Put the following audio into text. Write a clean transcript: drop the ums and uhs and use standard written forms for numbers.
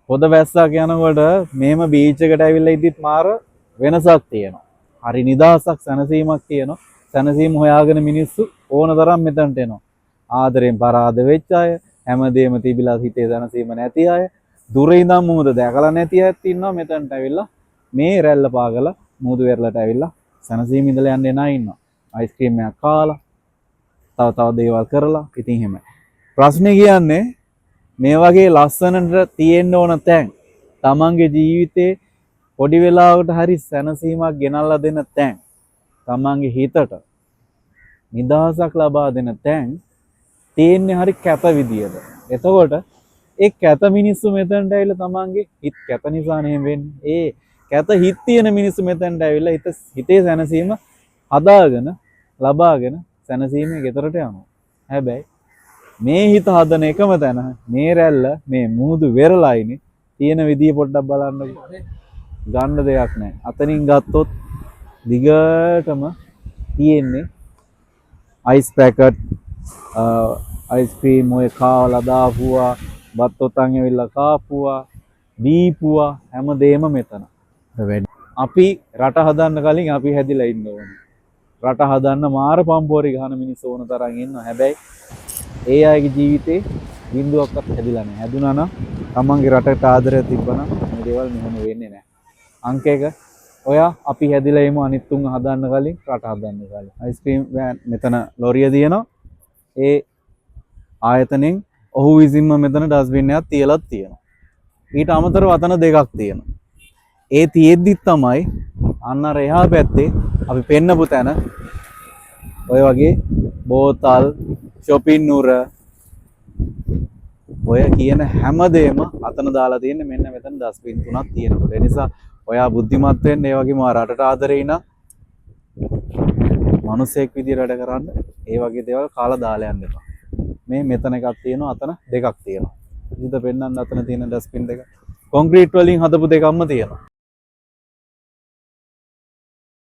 පොද වැස්සක් යනකොට මේම බීච් එකට ඇවිල්ලා ඉද්දිත් මාර වෙනසක් තියෙනවා. හරි නිදහසක් සැනසීමක් තියෙනවා. සැනසීම හොයාගෙන මිනිස්සු ඕන තරම් මෙතනට එනවා. ආදරෙන් පරාද වෙච්ච අය, හැමදේම තිබිලා හිතේ සැනසීම නැති අය, දුර ඉඳන් මුහුද දැකලා නැති අයත් ඉන්නවා මෙතනට ඇවිල්ලා මේ රැල්ල පාගලා මුහුදු වෙරළට ඇවිල්ලා සැනසීම ඉඳලා යන්න එන අය ඉන්නවා. අයිස්ක්‍රීම් එකක් කාලා තව දේවල් කරලා ඉතින් එහෙමයි. ප්‍රශ්නේ කියන්නේ මේ වගේ ලස්සනට තියෙන්න ඕන තැන් තමන්ගේ ජීවිතේ පොඩි වෙලාවකට හරි සැනසීමක් ගෙනල්ලා දෙන තැන් තමන්ගේ හිතට නිදහසක් ලබා දෙන තැන් තියෙන්නේ හරි කැත විදියට. එතකොට ඒ කැත මිනිස්සු මෙතනට ඇවිල්ලා තමන්ගේ හිත කැත නිසා නෙම වෙන්නේ. ඒ කැත හිත තියෙන මිනිස්සු මෙතනට ඇවිල්ලා හිතේ සැනසීම හදාගෙන ලබාගෙන සැනසීමේ ගෙදරට යනවා. හැබැයි මේ හිත හදන එකම තැන මේ රැල්ල මේ මුහුදු වෙරළයිනේ තියෙන විදිය පොඩ්ඩක් බලන්නකෝ. ගන්න දෙයක් නැහැ. අතනින් ගත්තොත් දිගටම තියෙන්නේ අයිස් පැකට් අයිස්ක්‍රීම් ඔය කාවලා දාපුවා බත් ඔතන් ඇවිල්ලා කාපුවා දීපුවා හැමදේම මෙතන. අපි රට හදන්න කලින් අපි හැදිලා ඉන්න ඕනේ. රට හදන්න මාර පම්පෝරි ගහන මිනිස්සු ඕන තරම් ඉන්නවා. හැබැයි ඒ අයගේ ජීවිතේ බිඳුවක්වත් හැදිලා නැහැ. හැදුනා නම් තමන්ගේ රටට ආදරය තිබ්බනම් මේ දේවල් මෙහෙම වෙන්නේ නැහැ. අංක 1 ඔයා අපි හැදිලා ඉමු අනිත් තුන් හදන්න කලින් රට හදන්න කලින්. අයිස්ක්‍රීම් වෑන් මෙතන ලොරිය දිනනවා. ඒ ආයතනෙන් ඔහු විසින්ම මෙතන ඩස්බින් එකක් තියලා තියෙනවා. ඊට අමතරව අතන දෙකක් තියෙනවා. ඒ තියෙද්දි තමයි අන්න අර එහා පැත්තේ අපි පෙන්නපු තැන ඔය වගේ බෝතල් shopping නුර ඔය කියන හැමදේම අතන දාලා තියෙන්නේ මෙන්න මෙතන ඩස්බින් තුනක් තියෙනකොට. ඒ නිසා ඔයා බුද්ධිමත් වෙන්න ඒ වගේම රටට ආදරේ ඉන මිනිසෙක් විදියට වැඩ කරන්න ඒ වගේ දේවල් කාලා දාලා යන්න එපා. මේ මෙතන එකක් තියෙනවා අතන දෙකක් තියෙනවා. ඉතින් පෙන්නන්න අතන තියෙන ඩස්බින් දෙක කොන්ක්‍රීට් වලින් හදපු දෙකක්ම තියෙනවා.